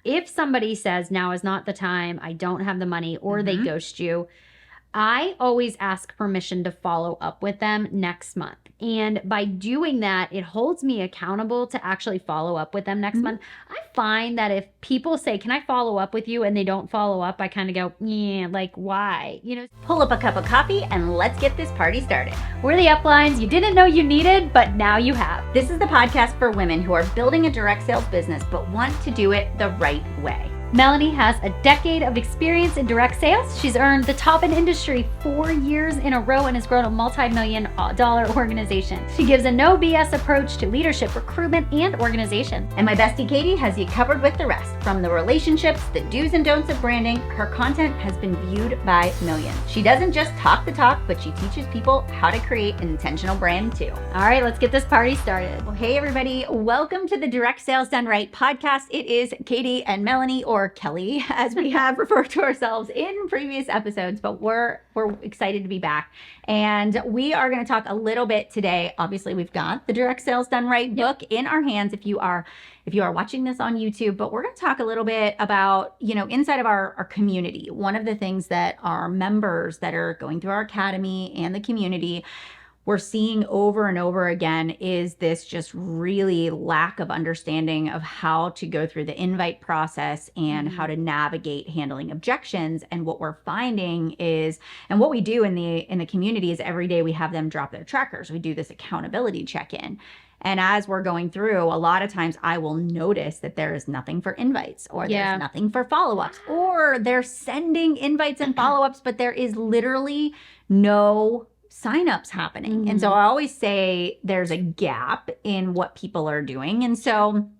if somebody says now is not the time, I don't have the money, or they ghost you, I always ask permission to follow up with them next month. And by doing that, it holds me accountable to actually follow up with them next month. I find that if people say, can I follow up with you? And they don't follow up, I kind of go, yeah, like, why? You know, pull up a cup of coffee and let's get this party started. We're the uplines you didn't know you needed, but now you have. This is the podcast for women who are building a direct sales business, but want to do it the right way. Melanie has a decade of experience in direct sales. She's earned the top in industry 4 years in a row and has grown a multi-million-dollar organization. She gives a no BS approach to leadership, recruitment, and organization. And my bestie Katie has you covered with the rest. From the relationships, the do's and don'ts of branding, her content has been viewed by millions. She doesn't just talk the talk, but she teaches people how to create an intentional brand too. All right, let's get this party started. Well, hey everybody, welcome to the Direct Sales Done Right podcast. It is Katie and Melanie, or Kelly, as we have referred to ourselves in previous episodes, but we're excited to be back. And we are going to talk a little bit today. Obviously, we've got the Direct Sales Done Right book in our hands if you are watching this on YouTube, but we're going to talk a little bit about, inside of our community. One of the things that our members that are going through our academy and the community we're seeing over and over again is this just really lack of understanding of how to go through the invite process and how to navigate handling objections. And what we're finding is, and what we do in the community is every day we have them drop their trackers. We do this accountability check-in. And as we're going through, a lot of times I will notice that there is nothing for invites, or there's nothing for follow-ups, or they're sending invites and follow-ups, but there is literally no signups happening. And so I always say there's a gap in what people are doing. And so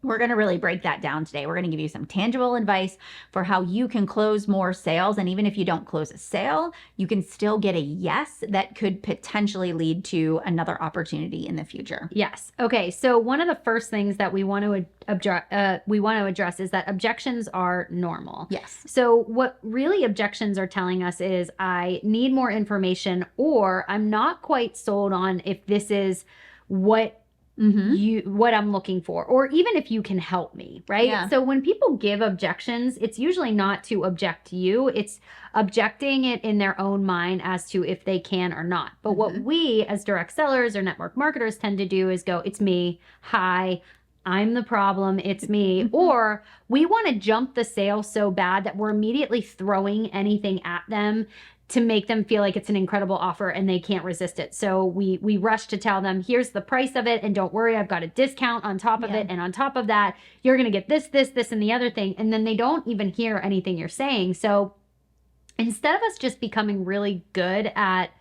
we're going to really break that down today. We're going to give you some tangible advice for how you can close more sales. And even if you don't close a sale, you can still get a yes that could potentially lead to another opportunity in the future. Yes. Okay. So one of the first things that we want to address is that objections are normal. Yes. So what really objections are telling us is I need more information, or I'm not quite sold on if this is what I'm looking for, or even if you can help me, right? Yeah. So when people give objections, it's usually not to object to you, it's objecting it in their own mind as to if they can or not. But what we as direct sellers or network marketers tend to do is go, it's me, hi, I'm the problem, it's me. Or we want to jump the sale so bad that we're immediately throwing anything at them to make them feel like it's an incredible offer and they can't resist it. So we rush to tell them, here's the price of it, and don't worry, I've got a discount on top of it. And on top of that, you're going to get this, and the other thing. And then they don't even hear anything you're saying. So instead of us just becoming really good at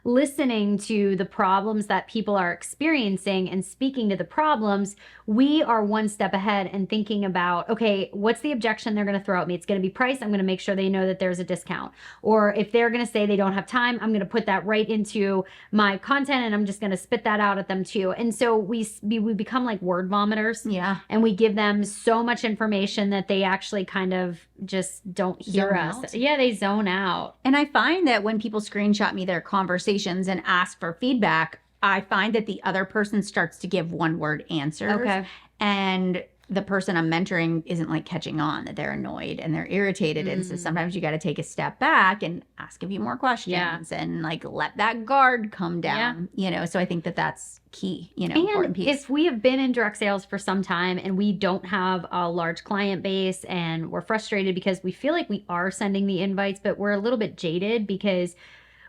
listening to the problems that people are experiencing and speaking to the problems, we are one step ahead and thinking about, okay, what's the objection they're going to throw at me? It's going to be price. I'm going to make sure they know that there's a discount. Or if they're going to say they don't have time, I'm going to put that right into my content and I'm just going to spit that out at them too. And so we become like word vomiters. Yeah. And we give them so much information that they actually kind of just don't hear us. Yeah, they zone out. And I find that when people screenshot me their conversations and ask for feedback, I find that the other person starts to give one-word answers. Okay. And the person I'm mentoring isn't like catching on, that they're annoyed and they're irritated. And so sometimes you got to take a step back and ask a few more questions and like let that guard come down, so I think that that's key, important piece. If we have been in direct sales for some time and we don't have a large client base and we're frustrated because we feel like we are sending the invites, but we're a little bit jaded because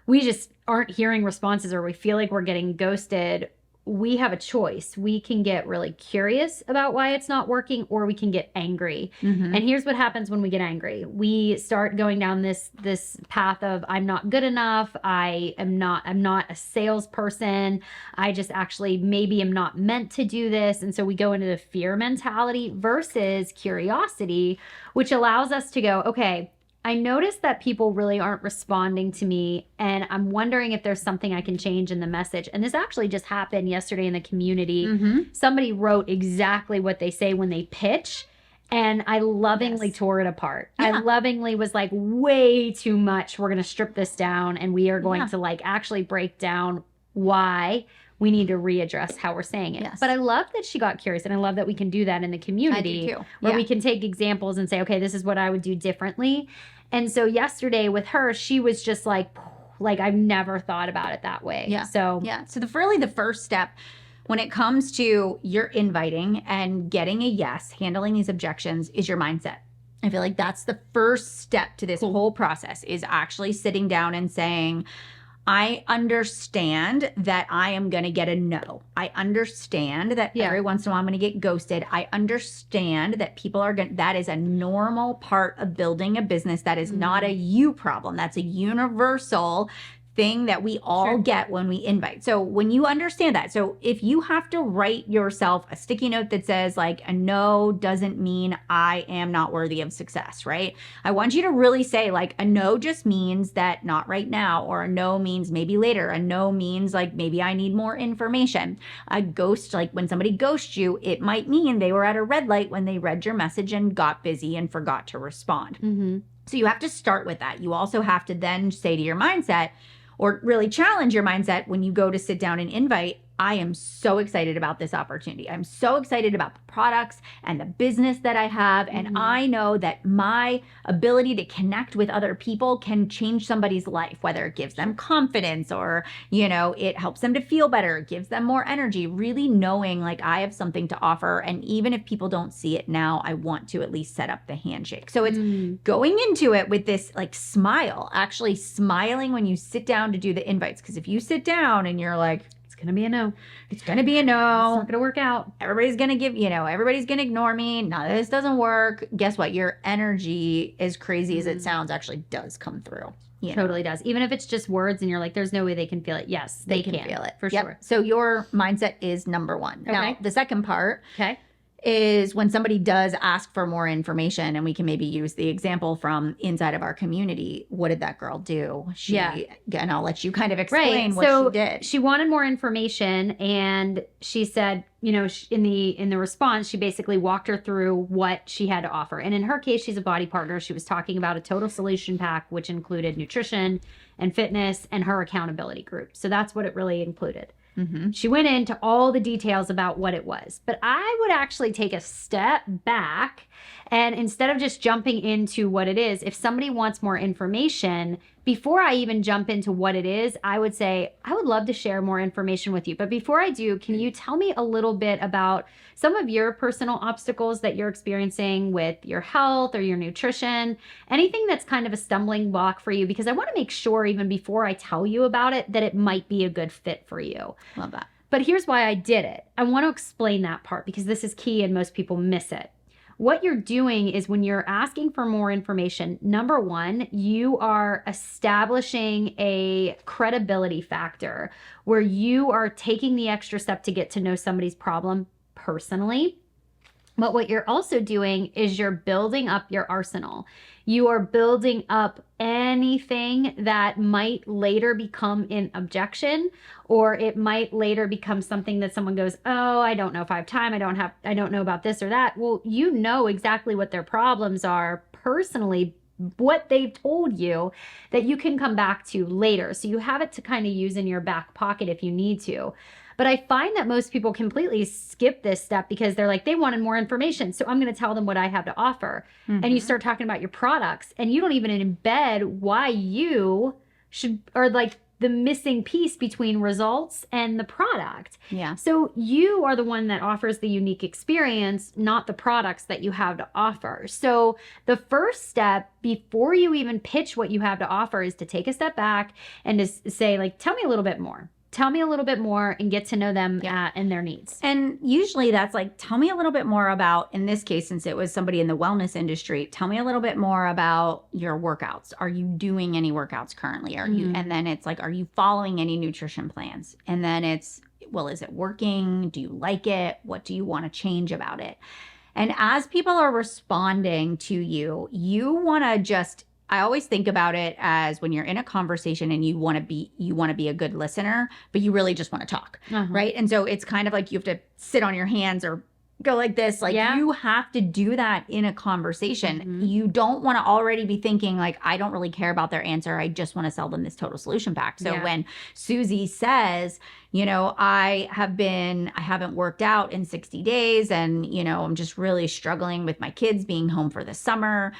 we just aren't hearing responses or we feel like we're getting ghosted, we have a choice. We can get really curious about why it's not working, or we can get angry. And here's what happens when we get angry. We start going down this path of I'm not good enough. I'm not a salesperson. I just actually maybe am not meant to do this. And so we go into the fear mentality versus curiosity, which allows us to go, okay, I noticed that people really aren't responding to me, and I'm wondering if there's something I can change in the message. And this actually just happened yesterday in the community. Somebody wrote exactly what they say when they pitch, and I lovingly tore it apart. I lovingly was like, way too much. We're going to strip this down, and we are going to like actually break down why we need to readdress how we're saying it. Yes. But I love that she got curious, and I love that we can do that in the community. I do too. Where we can take examples and say, okay, this is what I would do differently. And so yesterday with her, she was just like I've never thought about it that way. Yeah. So So the first step when it comes to your inviting and getting a yes, handling these objections, is your mindset. I feel like that's the first step to this whole process, is actually sitting down and saying, I understand that I am going to get a no. I understand that every once in a while I'm going to get ghosted. I understand that people are going to, that is a normal part of building a business. That is not a you problem. That's a universal thing that we all get when we invite. So when you understand that, so if you have to write yourself a sticky note that says like a no doesn't mean I am not worthy of success, right? I want you to really say like a no just means that not right now, or a no means maybe later. A no means like maybe I need more information. A ghost, like when somebody ghosts you, it might mean they were at a red light when they read your message and got busy and forgot to respond. So you have to start with that. You also have to then say to your mindset, or really challenge your mindset when you go to sit down and invite, I am so excited about this opportunity. I'm so excited about the products and the business that I have. And I know that my ability to connect with other people can change somebody's life, whether it gives them confidence or, you know, it helps them to feel better, it gives them more energy, really knowing like I have something to offer. And even if people don't see it now, I want to at least set up the handshake. So it's going into it with this like smile, actually smiling when you sit down to do the invites. Because if you sit down and you're like, it's going to be a no. It's going to be a no. It's not going to work out. Everybody's going to give, you know, everybody's going to ignore me. None of this doesn't work. Guess what? Your energy, as crazy as it sounds, actually does come through. Totally does. Even if it's just words and you're like, there's no way they can feel it. Yes, they can feel it. For sure. So your mindset is number one. Okay. Now, the second part is when somebody does ask for more information, and we can maybe use the example from inside of our community. What did that girl do? And I'll let you kind of explain what she did. She wanted more information, and she said, you know, in the response, she basically walked her through what she had to offer. And in her case, she's a body partner. She was talking about a total solution pack, which included nutrition and fitness and her accountability group. So that's what it really included. She went into all the details about what it was, but I would actually take a step back, and instead of just jumping into what it is, if somebody wants more information, before I even jump into what it is, I would say, I would love to share more information with you. But before I do, can you tell me a little bit about some of your personal obstacles that you're experiencing with your health or your nutrition? Anything that's kind of a stumbling block for you? Because I want to make sure, even before I tell you about it, that it might be a good fit for you. Love that. But here's why I did it. I want to explain that part because this is key and most people miss it. What you're doing is when you're asking for more information, number one, you are establishing a credibility factor where you are taking the extra step to get to know somebody's problem personally. But what you're also doing is you're building up your arsenal. You are building up anything that might later become an objection, or it might later become something that someone goes, oh, I don't know if I have time. I don't know about this or that. Well, you know exactly what their problems are personally, what they've told you that you can come back to later. So you have it to kind of use in your back pocket if you need to. But I find that most people completely skip this step because they're like, they wanted more information, so I'm going to tell them what I have to offer. And you start talking about your products, and you don't even embed why you should, or like the missing piece between results and the product. Yeah. So you are the one that offers the unique experience, not the products that you have to offer. So the first step before you even pitch what you have to offer is to take a step back and to say, like, tell me a little bit more. Tell me a little bit more and get to know them and their needs. And usually that's like, tell me a little bit more about, in this case, since it was somebody in the wellness industry, tell me a little bit more about your workouts. Are you doing any workouts currently? Are you, and then it's like, are you following any nutrition plans? And then it's, well, is it working? Do you like it? What do you want to change about it? And as people are responding to you, you want to just, I always think about it as when you're in a conversation and you want to be a good listener, but you really just want to talk, right? And so it's kind of like you have to sit on your hands or go like this. Like you have to do that in a conversation. You don't want to already be thinking like, I don't really care about their answer. I just want to sell them this total solution pack. So when Susie says, you know, I haven't worked out in 60 days and, you know, I'm just really struggling with my kids being home for the summer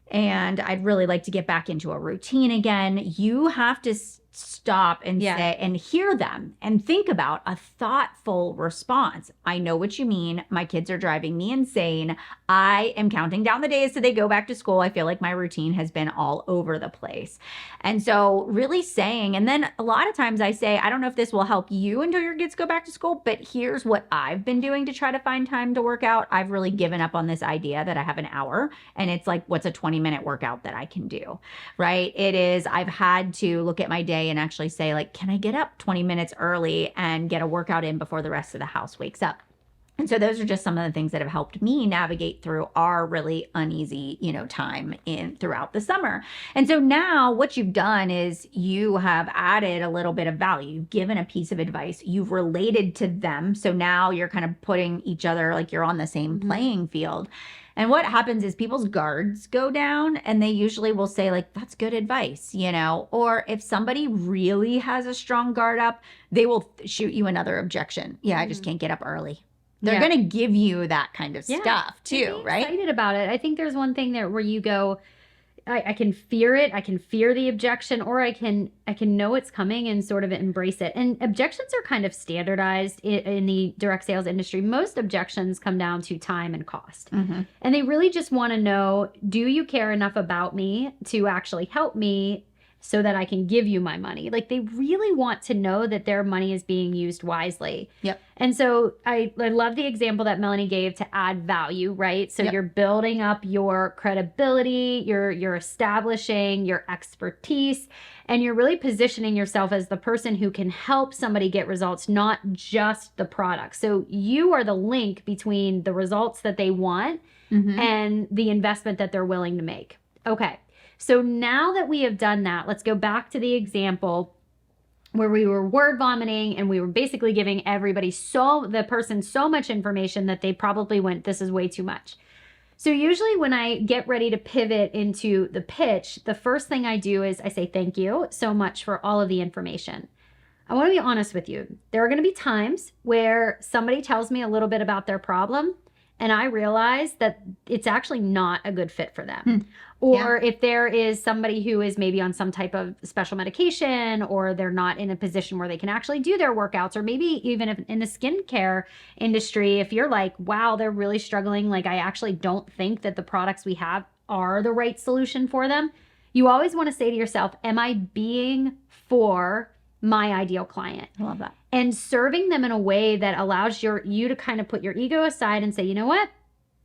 and I'd really like to get back into a routine again. You have to stop and say and hear them and think about a thoughtful response. I know what you mean. My kids are driving me insane. I am counting down the days till they go back to school. I feel like my routine has been all over the place. And so really saying, and then a lot of times I say, I don't know if this will help you until your kids go back to school, but here's what I've been doing to try to find time to work out. I've really given up on this idea that I have an hour and it's like, what's a 20-minute workout that I can do, right? It is, I've had to look at my day and actually say like, can I get up 20 minutes early and get a workout in before the rest of the house wakes up? And so those are just some of the things that have helped me navigate through our really uneasy, you know, time throughout the summer. And so now what you've done is you have added a little bit of value. You've given a piece of advice. You've related to them. So now you're kind of putting each other like you're on the same playing field. And what happens is people's guards go down and they usually will say like, that's good advice, you know, or if somebody really has a strong guard up, they will shoot you another objection. Yeah, I just can't get up early. They're going to give you that kind of stuff too, right? Excited about it. I think there's one thing there where you go, I can fear it. I can fear the objection, or I can know it's coming and sort of embrace it. And objections are kind of standardized in the direct sales industry. Most objections come down to time and cost. And they really just want to know, do you care enough about me to actually help me so that I can give you my money? Like they really want to know that their money is being used wisely. Yep. And so I love the example that Melanie gave to add value, right? So you're building up your credibility, you're establishing your expertise, and you're really positioning yourself as the person who can help somebody get results, not just the product. So you are the link between the results that they want and the investment that they're willing to make. Okay. So now that we have done that, let's go back to the example where we were word vomiting and we were basically giving everybody the person so much information that they probably went, this is way too much. So usually when I get ready to pivot into the pitch, the first thing I do is I say, thank you so much for all of the information. I want to be honest with you. There are going to be times where somebody tells me a little bit about their problem and I realize that it's actually not a good fit for them. Or if there is somebody who is maybe on some type of special medication, or they're not in a position where they can actually do their workouts, or maybe even if in the skincare industry, if you're like, wow, they're really struggling, like I actually don't think that the products we have are the right solution for them. You always want to say to yourself, am I being for my ideal client? I love that. And serving them in a way that allows you to kind of put your ego aside and say, you know what?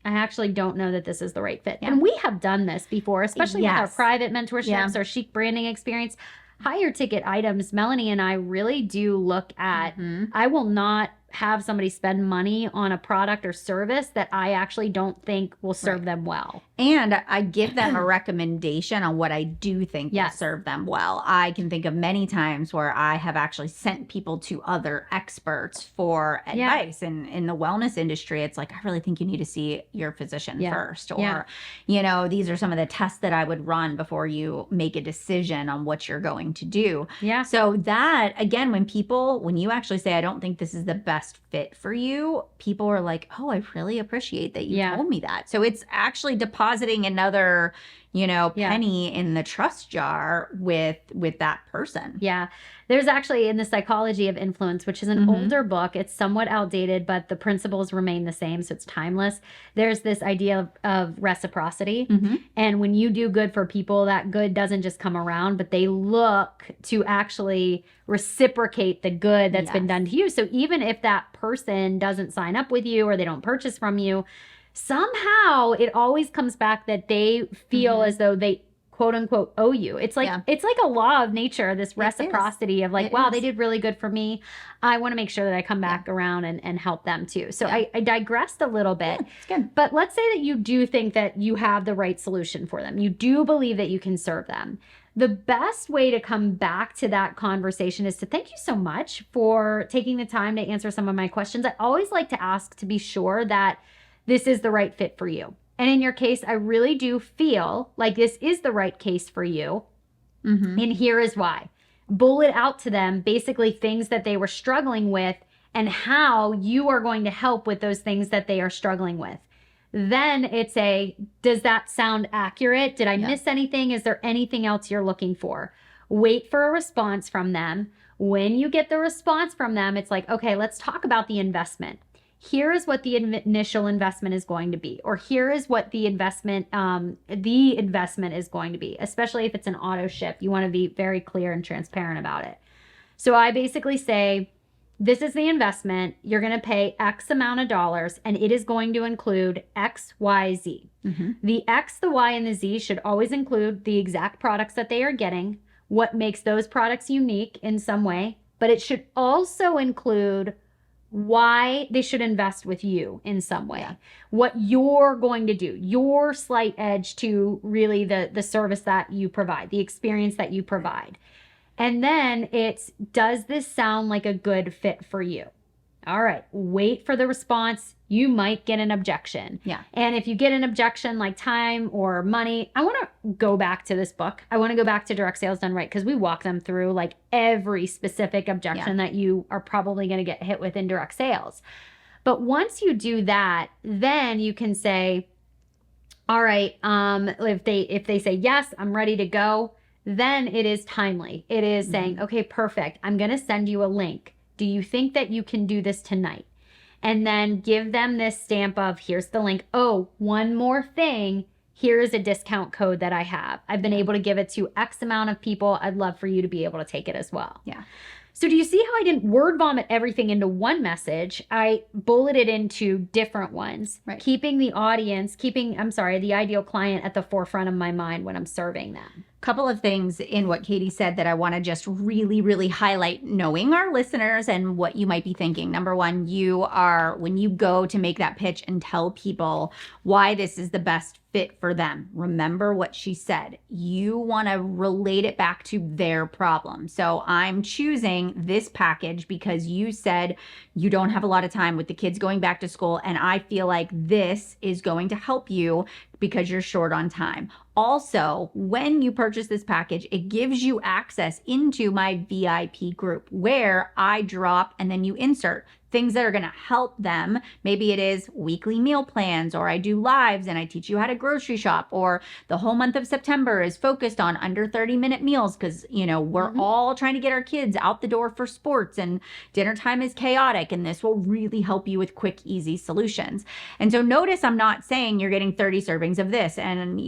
I actually don't know that this is the right fit. And we have done this before, especially with our private mentorships, our chic branding experience. Higher ticket items, Melanie and I really do look at, I will not have somebody spend money on a product or service that I actually don't think will serve them well. And I give them a recommendation on what I do think will serve them well. I can think of many times where I have actually sent people to other experts for advice. And in the wellness industry, it's like, I really think you need to see your physician first. Or, you know, these are some of the tests that I would run before you make a decision on what you're going to do. So that, again, when you actually say, I don't think this is the best fit for you, people are like, oh, I really appreciate that you told me that. So it's actually depositing another, you know, penny in the trust jar with that person. There's actually, in the Psychology of Influence, which is an older book, it's somewhat outdated, but the principles remain the same, so it's timeless. There's this idea of reciprocity. And when you do good for people, that good doesn't just come around, but they look to actually reciprocate the good that's been done to you. So even if that person doesn't sign up with you or they don't purchase from you, somehow it always comes back that they feel as though they quote unquote owe you. It's like it's like a law of nature, this reciprocity of like, wow, they did really good for me. I want to make sure that I come back around and help them too. So I digressed a little bit. It's good. But let's say that you do think that you have the right solution for them. You do believe that you can serve them. the best way to come back to that conversation is to thank you so much for taking the time to answer some of my questions. I always like to ask to be sure that this is the right fit for you. And in your case, I really do feel like this is the right case for you. And here is why. Bullet out to them basically things that they were struggling with and how you are going to help with those things that they are struggling with. Then it's does that sound accurate? Did I miss anything? Is there anything else you're looking for? Wait for a response from them. When you get the response from them, it's like, okay, let's talk about the investment. Here is what the initial investment is going to be, or here is what the investment is going to be, especially if it's an auto ship. You want to be very clear and transparent about it. So I basically say, this is the investment. You're going to pay X amount of dollars, and it is going to include X, Y, Z. The X, the Y, and the Z should always include the exact products that they are getting, what makes those products unique in some way, but it should also include why they should invest with you in some way, what you're going to do, your slight edge to really the service that you provide, the experience that you provide. And then does this sound like a good fit for you? All right, wait for the response. You might get an objection. And if you get an objection like time or money, I want to go back to this book. I want to go back to Direct Sales Done Right, because we walk them through like every specific objection that you are probably going to get hit with in direct sales. But once you do that, then you can say, all right, if they say, yes, I'm ready to go, then it is timely. It is saying, okay, perfect. I'm going to send you a link. Do you think that you can do this tonight? And then give them this stamp of, here's the link. Oh, one more thing. Here is a discount code that I have. I've been able to give it to X amount of people. I'd love for you to be able to take it as well. So do you see how I didn't word vomit everything into one message? I bulleted into different ones, keeping the ideal client at the forefront of my mind when I'm serving them. Couple of things in what Katie said that I want to just really, really highlight, knowing our listeners and what you might be thinking. Number one, when you go to make that pitch and tell people why this is the best fit for them, remember what she said. You want to relate it back to their problem. So I'm choosing this package because you said you don't have a lot of time with the kids going back to school, and I feel like this is going to help you because you're short on time. Also, when you purchase this package, it gives you access into my VIP group where I drop and then you insert things that are going to help them. Maybe it is weekly meal plans, or I do lives and I teach you how to grocery shop, or the whole month of September is focused on under 30-minute meals because, we're all trying to get our kids out the door for sports and dinner time is chaotic, and this will really help you with quick, easy solutions. And so notice I'm not saying you're getting 30 servings of this and,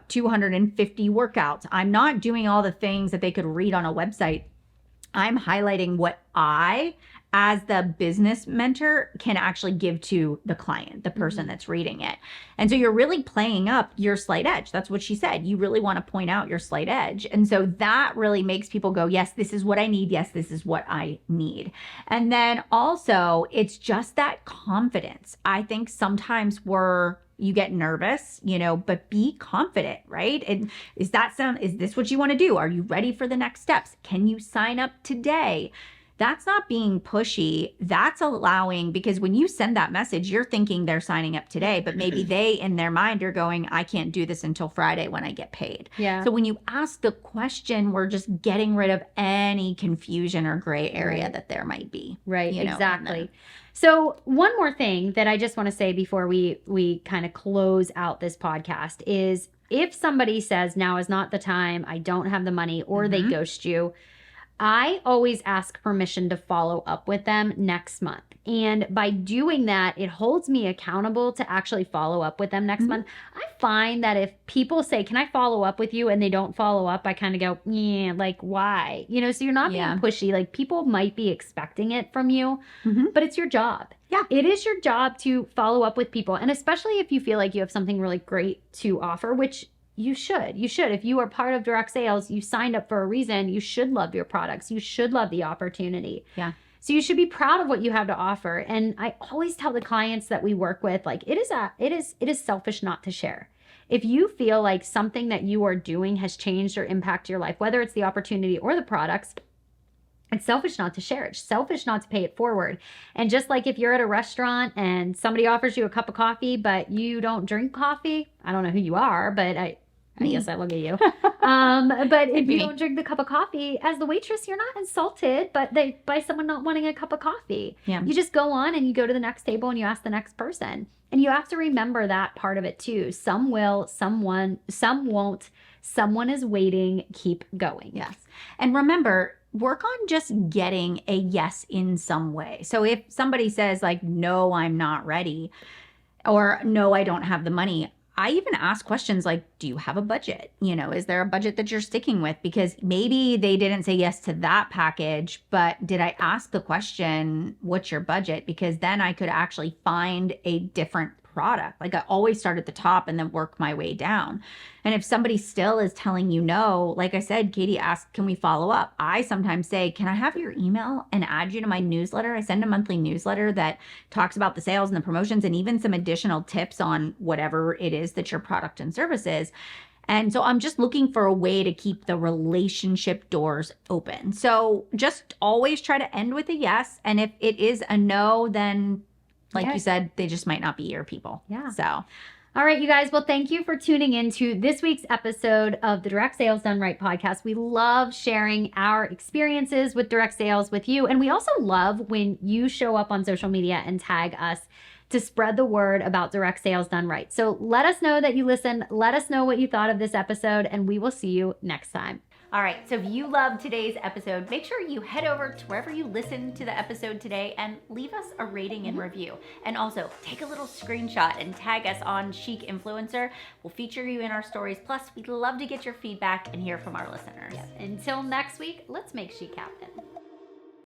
250 workouts. I'm not doing all the things that they could read on a website. I'm highlighting what I, as the business mentor, can actually give to the client, the person that's reading it. And so you're really playing up your slight edge. That's what she said. You really want to point out your slight edge. And so that really makes people go, yes, this is what I need. Yes, this is what I need. And then also it's just that confidence. I think sometimes you get nervous, but be confident, right? And is this what you want to do? Are you ready for the next steps? Can you sign up today? That's not being pushy. That's allowing, because when you send that message, you're thinking they're signing up today, but maybe they in their mind are going, I can't do this until Friday when I get paid. So when you ask the question, we're just getting rid of any confusion or gray area that there might be. Exactly. So one more thing that I just want to say before we kind of close out this podcast is, if somebody says now is not the time, I don't have the money, or they ghost you, I always ask permission to follow up with them next month. And by doing that, it holds me accountable to actually follow up with them next month. I find that if people say, can I follow up with you? And they don't follow up, I kind of go, yeah, like why? So you're not being pushy. Like, people might be expecting it from you, but it's your job. It is your job to follow up with people. And especially if you feel like you have something really great to offer, which you should. If you are part of direct sales, you signed up for a reason. You should love your products. You should love the opportunity. So you should be proud of what you have to offer. And I always tell the clients that we work with, like, it is selfish not to share. if you feel like something that you are doing has changed or impacted your life, whether it's the opportunity or the products, it's selfish not to share it. It's selfish not to pay it forward. And just like if you're at a restaurant and somebody offers you a cup of coffee, but you don't drink coffee, I don't know who you are, but I guess I look at you. But if you don't drink the cup of coffee, as the waitress, you're not insulted, but by someone not wanting a cup of coffee. Yeah. You just go on and you go to the next table and you ask the next person. And you have to remember that part of it too. Some will, some won't. Someone is waiting. Keep going. Yes. And remember, work on just getting a yes in some way. So if somebody says like, no, I'm not ready, or no, I don't have the money, I even ask questions like, do you have a budget? You know, is there a budget that you're sticking with? Because maybe they didn't say yes to that package, but did I ask the question, what's your budget? Because then I could actually find a different product. Like I always start at the top and then work my way down. And if somebody still is telling you no, like I said, Katie asked, can we follow up? I sometimes say, can I have your email and add you to my newsletter? I send a monthly newsletter that talks about the sales and the promotions and even some additional tips on whatever it is that your product and service is. And so I'm just looking for a way to keep the relationship doors open. So just always try to end with a yes. And if it is a no, then like you said, they just might not be your people. Yeah. So, all right, you guys. Well, thank you for tuning into this week's episode of the Direct Sales Done Right podcast. We love sharing our experiences with direct sales with you. And we also love when you show up on social media and tag us to spread the word about direct sales done right. So let us know that you listened. Let us know what you thought of this episode, and we will see you next time. All right, so if you loved today's episode, make sure you head over to wherever you listened to the episode today and leave us a rating and review. And also take a little screenshot and tag us on Chic Influencer. We'll feature you in our stories. Plus, we'd love to get your feedback and hear from our listeners. Until next week, let's make chic happen.